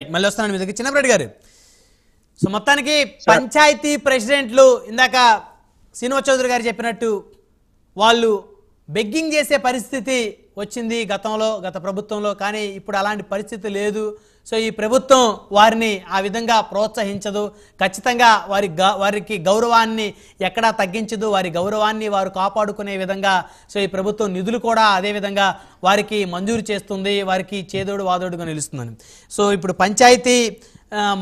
మళ్ళీ వస్తున్నాను మీ దగ్గర చిన్నప్పటి గారు. సో మొత్తానికి పంచాయతీ ప్రెసిడెంట్లు ఇందాక శ్రీనివాస్ చౌదరి గారు చెప్పినట్టు వాళ్ళు బెగ్గింగ్ చేసే పరిస్థితి వచ్చింది గత ప్రభుత్వంలో. కానీ ఇప్పుడు అలాంటి పరిస్థితి లేదు. సో ఈ ప్రభుత్వం వారిని ఆ విధంగా ప్రోత్సహించదు. ఖచ్చితంగా వారికి గౌరవాన్ని ఎక్కడా తగ్గించదు. వారి గౌరవాన్ని వారు కాపాడుకునే విధంగా సో ఈ ప్రభుత్వం నిధులు కూడా అదేవిధంగా వారికి మంజూరు చేస్తుంది. వారికి చేదోడు వాదోడుగా నిలుస్తుందని. సో ఇప్పుడు పంచాయతీ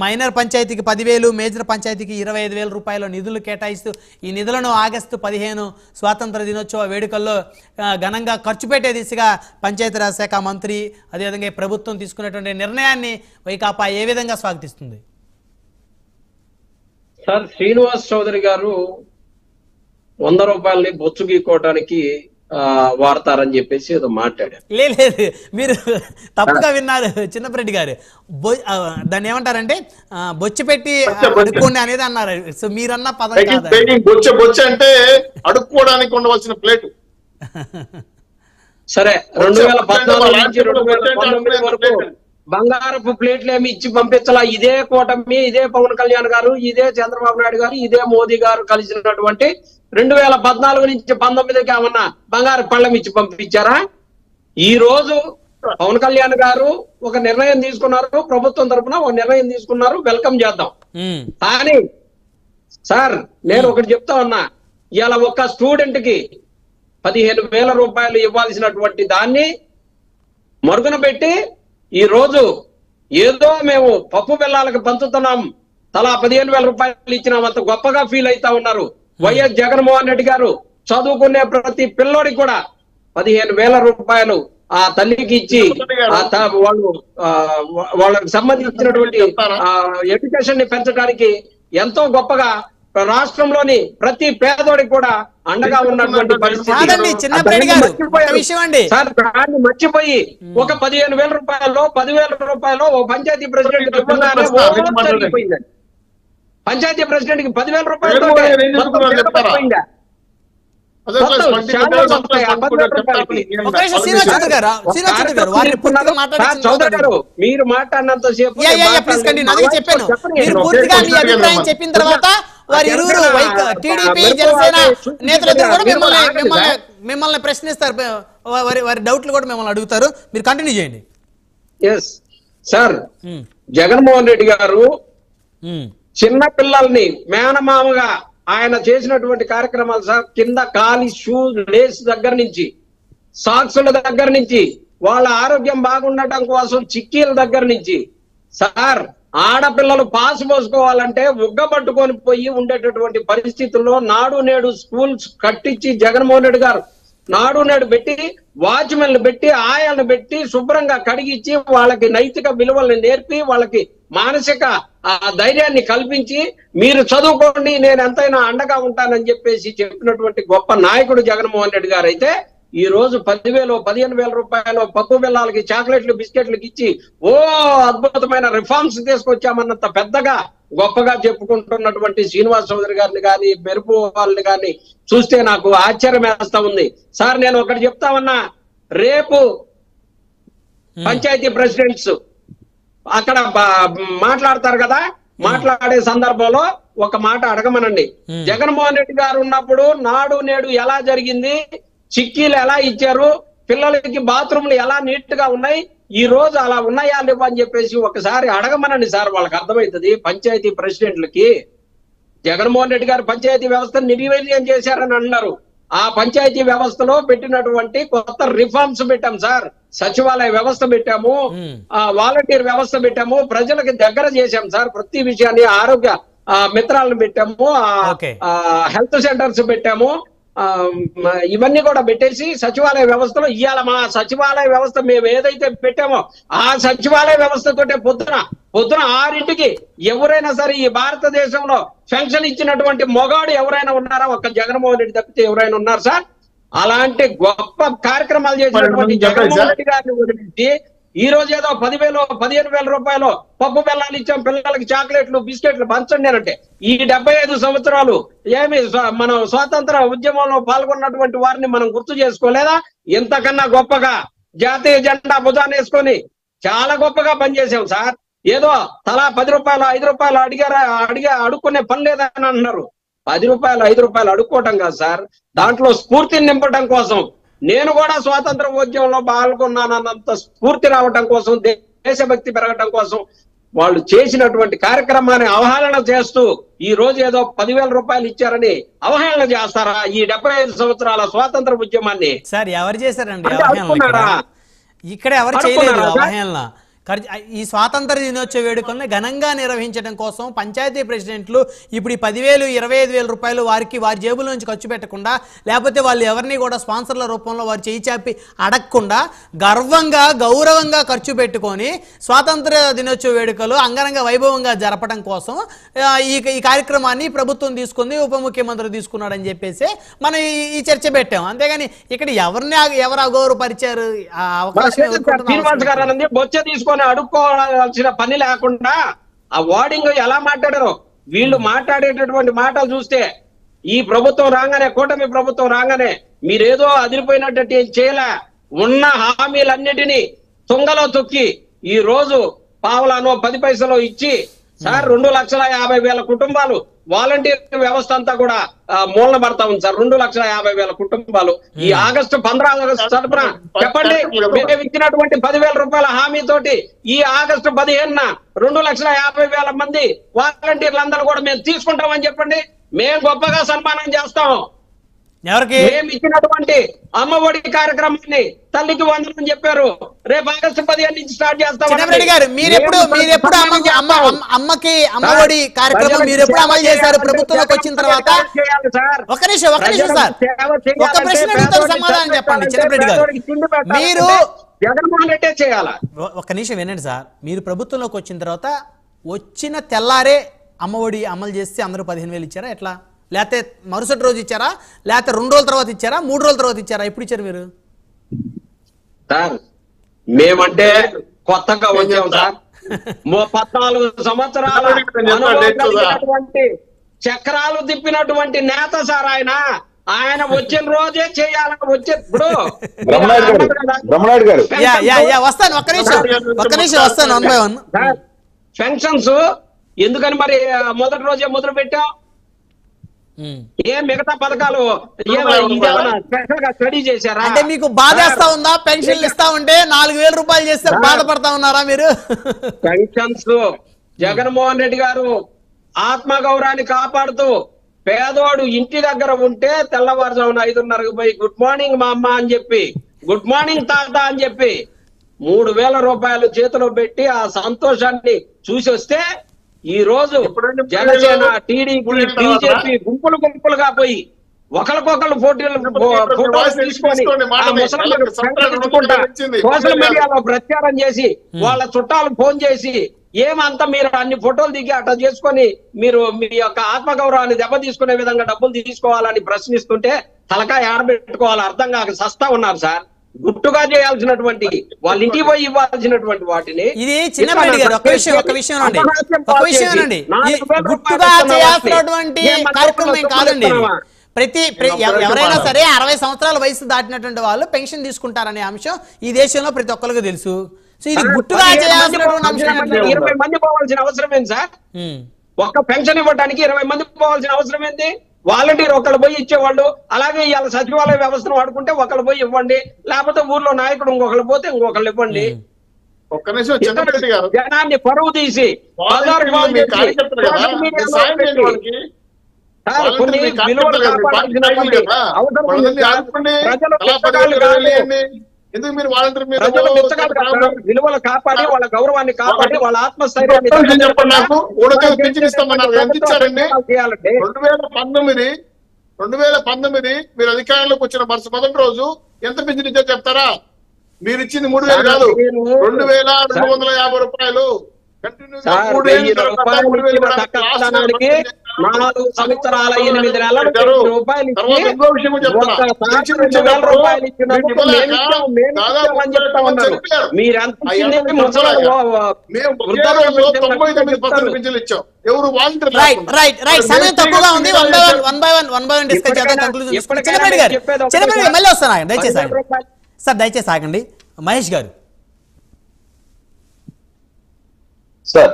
మైనర్ పంచాయతీకి 10,000, మేజర్ పంచాయతీకి 25,000 రూపాయల నిధులు కేటాయిస్తూ ఈ నిధులను ఆగస్టు 15 స్వాతంత్ర దినోత్సవ వేడుకల్లో ఘనంగా ఖర్చు పెట్టే దిశగా పంచాయతీరాజ్ శాఖ మంత్రి అదేవిధంగా ప్రభుత్వం తీసుకున్నటువంటి నిర్ణయాన్ని వైకాపా ఏ విధంగా స్వాగతిస్తుంది? సార్, శ్రీనివాస్ చౌదరి గారు 100 రూపాయలని బొచ్చు గీకోవడానికి వాడతారని చెప్పేసి ఏదో మాట్లాడారు. లేదు, మీరు తప్పుగా విన్నారు చిన్నపరెడ్డి గారు. దాన్ని ఏమంటారంటే బొచ్చు పెట్టి అడుక్కోండి అనేది అన్నారు. సో మీరన్న పదం కాదు. బొచ్చు అంటే అడుక్కోవడానికి ఉండవలసిన ప్లేటు. సరే, 2014 నుంచి 2019 వరకు బంగారపు ప్లేట్లు ఏమి ఇచ్చి పంపించాలా? ఇదే కూటమి, ఇదే పవన్ కళ్యాణ్ గారు, ఇదే చంద్రబాబు నాయుడు గారు, ఇదే మోదీ గారు కలిసినటువంటి 2014 నుంచి 19కి ఏమన్నా బంగారు పళ్ళం ఇచ్చి పంపించారా? ఈ రోజు పవన్ కళ్యాణ్ గారు ఒక నిర్ణయం తీసుకున్నారు, ప్రభుత్వం తరఫున ఒక నిర్ణయం తీసుకున్నారు, వెల్కమ్ చేద్దాం. కానీ సార్, నేను ఒకటి చెప్తా ఉన్నా, ఇలా ఒక స్టూడెంట్ కి 15,000 రూపాయలు ఇవ్వాల్సినటువంటి దాన్ని మరుగున పెట్టి ఈ రోజు ఏదో మేము పప్పు బెల్లాలకు పంచుతున్నాం, తలా 15,000 రూపాయలు ఇచ్చినాం అంత గొప్పగా ఫీల్ అవుతా ఉన్నారు. వైఎస్ జగన్మోహన్ రెడ్డి గారు చదువుకునే ప్రతి పిల్లోడికి కూడా 15,000 రూపాయలు ఆ తల్లికి ఇచ్చి వాళ్ళు వాళ్ళకి సంబంధించినటువంటి ఎడ్యుకేషన్ ని పెంచడానికి ఎంతో గొప్పగా రాష్ట్రంలోని ప్రతి పేదోడికి కూడా అండగా ఉన్నటువంటి పరిస్థితి. సార్, దాన్ని మర్చిపోయి ఒక 15,000 రూపాయలు 10,000 రూపాయలు ఓ పంచాయతీ ప్రెసిడెంట్ ఇవ్వగానే పంచాయతీ ప్రెసిడెంట్ కి 10,000 రూపాయలు చౌదరి గారు, మీరు మాట్లాడినంత సేపు చెప్పిన తర్వాత వారి ఇరువురు టీడీపీ జనసేన నేతలందరూ కూడా మిమ్మల్ని ప్రశ్నిస్తారు. వారి డౌట్లు కూడా మిమ్మల్ని అడుగుతారు. మీరు కంటిన్యూ చేయండి. ఎస్ సార్, జగన్మోహన్ రెడ్డి గారు చిన్న పిల్లల్ని మేనమామగా ఆయన చేసినటువంటి కార్యక్రమాలు సార్, కింద కాలి షూ లేస్ దగ్గర నుంచి, సాక్సుల దగ్గర నుంచి, వాళ్ళ ఆరోగ్యం బాగుండటం కోసం చిక్కీల దగ్గర నుంచి సార్, ఆడపిల్లలు పాస్ పోసుకోవాలంటే ఉగ్గబట్టుకొని పోయి ఉండేటటువంటి పరిస్థితుల్లో నాడు నేడు స్కూల్స్ కట్టించి జగన్మోహన్ రెడ్డి గారు నాడు నేడు పెట్టి, వాచ్మెన్లు పెట్టి, ఆయాలను పెట్టి శుభ్రంగా కడిగిచ్చి వాళ్ళకి నైతిక విలువలను నేర్పి వాళ్ళకి మానసిక ధైర్యాన్ని కల్పించి మీరు చదువుకోండి, నేను ఎంతైనా అండగా ఉంటానని చెప్పేసి చెప్పినటువంటి గొప్ప నాయకుడు జగన్మోహన్ రెడ్డి గారు అయితే ఈ రోజు 10,000 15,000 రూపాయలు పప్పు బెల్లాలకి, చాక్లెట్లు, బిస్కెట్లకి ఇచ్చి ఓ అద్భుతమైన రిఫార్మ్స్ తీసుకొచ్చామన్నంత పెద్దగా గొప్పగా చెప్పుకుంటున్నటువంటి శ్రీనివాస్ చౌదరి గారిని కానీ మెరుపు వాళ్ళని కానీ చూస్తే నాకు ఆశ్చర్యం వేస్తా ఉంది. సార్, నేను ఒకటి చెప్తా ఉన్నా, రేపు పంచాయతీ ప్రెసిడెంట్స్ అక్కడ మాట్లాడతారు కదా, మాట్లాడే సందర్భంలో ఒక మాట అడగమనండి. జగన్మోహన్ రెడ్డి గారు ఉన్నప్పుడు నాడు నేడు ఎలా జరిగింది, చిక్కీలు ఎలా ఇచ్చారు, పిల్లలకి బాత్రూమ్లు ఎలా నీట్ గా ఉన్నాయి, ఈ రోజు అలా ఉన్నాయా లేవు అని చెప్పేసి ఒకసారి అడగమనండి సార్. వాళ్ళకి అర్థమవుతుంది. పంచాయతీ ప్రెసిడెంట్లకి జగన్మోహన్ రెడ్డి గారు పంచాయతీ వ్యవస్థను నిర్వీర్యం చేశారని అన్నారు. ఆ పంచాయతీ వ్యవస్థలో పెట్టినటువంటి కొత్త రిఫార్మ్స్ పెట్టాం సార్. సచివాలయ వ్యవస్థ పెట్టాము, వాలంటీర్ వ్యవస్థ పెట్టాము, ప్రజలకు దగ్గర చేశాం సార్. ప్రతి విషయాన్ని ఆరోగ్య మిత్రాలను పెట్టాము, హెల్త్ సెంటర్స్ పెట్టాము, ఇవన్నీ కూడా పెట్టేసి సచివాలయ వ్యవస్థలో ఇవాళ మా సచివాలయ వ్యవస్థ మేము ఏదైతే పెట్టామో ఆ సచివాలయ వ్యవస్థతోటే పొద్దున 6ంటికి ఎవరైనా సరే ఈ భారతదేశంలో పెన్షన్ ఇచ్చినటువంటి మొగాడు ఎవరైనా ఉన్నారా? ఒక్క జగన్మోహన్ రెడ్డి తప్పితే ఎవరైనా ఉన్నారు సార్? అలాంటి గొప్ప కార్యక్రమాలు చేసినటువంటి జగన్మోహన్ రెడ్డి గారిని వదిలించి ఈ రోజు ఏదో 10,000 15,000 రూపాయలు పప్పు బెల్లాలు ఇచ్చాం, పిల్లలకి చాక్లెట్లు బిస్కెట్లు పంచండి అంటే ఈ 75 సంవత్సరాలు ఏమి మనం స్వాతంత్ర ఉద్యమంలో పాల్గొన్నటువంటి వారిని మనం గుర్తు చేసుకోలేదా? ఇంతకన్నా గొప్పగా జాతీయ జెండా భుజాన్ని వేసుకొని చాలా గొప్పగా పనిచేసాం సార్. ఏదో తలా 10 రూపాయలు 5 రూపాయలు అడుక్కునే పని లేదని అంటున్నారు. 10 రూపాయలు 5 రూపాయలు అడుక్కోవటం కాదు సార్, దాంట్లో స్ఫూర్తిని నింపడం కోసం. నేను కూడా స్వాతంత్ర ఉద్యమంలో పాల్గొన్నానన్నంత స్ఫూర్తి రావటం కోసం, దేశభక్తి పెరగటం కోసం వాళ్ళు చేసినటువంటి కార్యక్రమాన్ని అవహేళన చేస్తూ ఈ రోజు ఏదో 10,000 రూపాయలు ఇచ్చారని అవహేళన చేస్తారా ఈ 75 సంవత్సరాల స్వాతంత్ర ఉద్యమాన్ని? సార్ ఎవరు చేశారండి అంటే అవహేళన? అనుకున్నారా? ఇక్కడ ఎవరు చేయలేదు అనుకున్నారా సార్? అవహేళన. ఈ స్వాతంత్ర దినోత్సవ వేడుకల్ని ఘనంగా నిర్వహించడం కోసం పంచాయతీ ప్రెసిడెంట్లు ఇప్పుడు ఈ 10,000 25,000 రూపాయలు వారికి వారి జేబుల నుంచి ఖర్చు పెట్టకుండా, లేకపోతే వాళ్ళు ఎవరిని కూడా స్పాన్సర్ల రూపంలో వారు చేయి చాపి అడగకుండా గర్వంగా గౌరవంగా ఖర్చు పెట్టుకొని స్వాతంత్ర దినోత్సవ వేడుకలు అంగరంగ వైభవంగా జరపడం కోసం ఈ కార్యక్రమాన్ని ప్రభుత్వం తీసుకుంది, ఉప ముఖ్యమంత్రి తీసుకున్నాడని చెప్పేసి మనం ఈ చర్చ పెట్టాం. అంతేగాని ఇక్కడ ఎవరు అగౌరవపరిచారు? ఆ అవకాశం శ్రీనివాస్ గారు అన్నది బొచ్చ తీసుకొని అడుక్కోవాల్సిన పని లేకుండా ఆ వార్డింగ్ ఎలా మాట్లాడారో, వీళ్ళు మాట్లాడేటటువంటి మాటలు చూస్తే ఈ ప్రభుత్వం రాగానే, కూటమి ప్రభుత్వం రాగానే మీరేదో అదిరిపోయినట్టు చేయలే, ఉన్న హామీలన్నిటినీ తుంగలో తొక్కి ఈ రోజు పావలానో 10 పైసలో ఇచ్చి సార్ 2,50,000 కుటుంబాలు వాలంటీర్ వ్యవస్థ అంతా కూడా మూలన పడతా ఉంది సార్. 2,50,000 కుటుంబాలు ఈ ఆగస్టు 15 తరపున చెప్పండి, మేము ఇచ్చినటువంటి 10,000 రూపాయల హామీతోటి ఈ ఆగస్టు 15న 2,50,000 మంది వాలంటీర్లు అందరూ కూడా మేము తీసుకుంటామని చెప్పండి. మేము గొప్పగా సన్మానం చేస్తాం. ఎవరికి? మేము ఇచ్చినటువంటి అమ్మఒడి కార్యక్రమాన్ని తల్లికి వందనని చెప్పారు, రేపు ఆగస్టు 15 నుంచి స్టార్ట్ చేస్తాం. చిన్నరెడ్డి గారు మీరెప్పుడు అమ్మకి అమ్మఒడి కార్యక్రమం మీరెప్పుడు అమలు చేశారు ప్రభుత్వంలోకి వచ్చిన తర్వాత? ఒక నిమిషం సార్, ఒక ప్రశ్న అడుగుతాను, సమాధానం చెప్పండి. చిన్నరెడ్డి గారు మీరు జగన్మోహన్ రెడ్డి చేయాలా? ఒక నిమిషం వినండి సార్. మీరు ప్రభుత్వంలోకి వచ్చిన తర్వాత వచ్చిన తెల్లారే అమ్మఒడి అమలు చేస్తే అందరూ 15,000 ఇచ్చారా? ఎట్లా? లేకపోతే మరుసటి రోజు ఇచ్చారా? లేకపోతే 2 రోజుల తర్వాత ఇచ్చారా? 3 రోజుల తర్వాత ఇచ్చారా? ఎప్పుడు ఇచ్చారు మీరు? సార్ మేమంటే కొత్తగా వచ్చాం సార్. 14 సంవత్సరాల చక్రాలు తిప్పినటువంటి నేత సార్ ఆయన. ఆయన వచ్చిన రోజే చేయాలని వచ్చే ఇప్పుడు వస్తాను, ఒక్క నిమిషం వస్తాను. 1 by 1 పెన్షన్స్ ఎందుకని మరి మొదటి రోజే మొదలు పెట్టాం? మిగతా పథకాలు స్టడీ చేశారా? అంటే మీకు బాధేస్తా ఉందా? పెన్షన్లు ఇస్తా ఉంటే 4,000 రూపాయలు చేస్తే బాధపడతా ఉన్నారా మీరు? పెన్షన్స్ జగన్మోహన్ రెడ్డి గారు ఆత్మగౌరవాన్ని కాపాడుతూ పేదోడు ఇంటి దగ్గర ఉంటే తెల్లవారుజామున 5:30కు పోయి గుడ్ మార్నింగ్ మా అమ్మ అని చెప్పి, గుడ్ మార్నింగ్ తాత అని చెప్పి 3,000 రూపాయలు చేతిలో పెట్టి ఆ సంతోషాన్ని చూసి వస్తే ఈ రోజు జనసేన, టీడీపీ, బీజేపీ గుంపులుగా పోయి ఒకరికొకరు ఫోటోలు తీసుకొని సోషల్ మీడియాలో ప్రచారం చేసి వాళ్ళ చుట్టాలు ఫోన్ చేసి ఏమంతా మీరు అన్ని ఫోటోలు దిగి అట్లా చేసుకొని మీరు మీ యొక్క ఆత్మగౌరవాన్ని దెబ్బ తీసుకునే విధంగా డబ్బులు తీసుకోవాలని ప్రశ్నిస్తుంటే తలకాయ ఆడబెట్టుకోవాలి అర్థం కాక సస్తా ఉన్నారు సార్. గుట్టుగా చేయాల్సినటువంటి వాళ్ళ ఇంటికి పోయి ఇవ్వాల్సినటువంటి వాటిని ఇది చిన్నరెడ్డి గారు ఒక విషయం అండి, గుట్టుగా చేయాల్సినటువంటి కార్యక్రమం కాదండి. ఎవరైనా సరే 60 సంవత్సరాల వయసు దాటినటువంటి వాళ్ళు పెన్షన్ తీసుకుంటారనే అంశం ఈ దేశంలో ప్రతి ఒక్కరికి తెలుసు. సో ఇది గుట్టుగా చేయాల్సినటువంటి అంశం. 20 మంది పోవాల్సిన అవసరం ఏంటి సార్? ఒక్క పెన్షన్ ఇవ్వడానికి 20 మంది పోవాల్సిన అవసరం ఏంటి? వాలంటీర్ ఒకళ్ళు పోయి ఇచ్చేవాళ్ళు. అలాగే ఇవాళ సచివాలయ వ్యవస్థను వాడుకుంటే ఒకళ్ళు పోయి ఇవ్వండి, లేకపోతే ఊర్లో నాయకుడు ఇంకొకళ్ళు పోతే ఇంకొకళ్ళు ఇవ్వండి. ఒక్క నిమిషం చిన్నరెడ్డి గారు, జనాన్ని పరువు తీసి ఎందుకు మీరు వాలంటీర్ విలువలు కాపాడి వాళ్ళ గౌరవాన్ని కాపాడి వాళ్ళ ఆత్మస్థైర్యాన్ని చెప్పండి. నాకు పింఛన్ ఇస్తామన్నారు, ఎంత ఇచ్చారండి? 2019 మీరు అధికారంలోకి వచ్చిన మొదటి రోజు ఎంత పింఛన్ ఇచ్చారు చెప్తారా? మీరు ఇచ్చింది 3,000 కాదు, 2,250 రూపాయలు. 4 సంవత్సరాల 8 నెలలు రూపాయలు ఎవరు వాలంటీర్? సమయం తక్కువగా ఉంది. 1 by 1 డిస్కస్ చేద్దాం. చిన్నరెడ్డి మళ్ళీ వస్తాను, దయచేసి సార్, దయచేసి ఆగండి. మహేష్ గారు సార్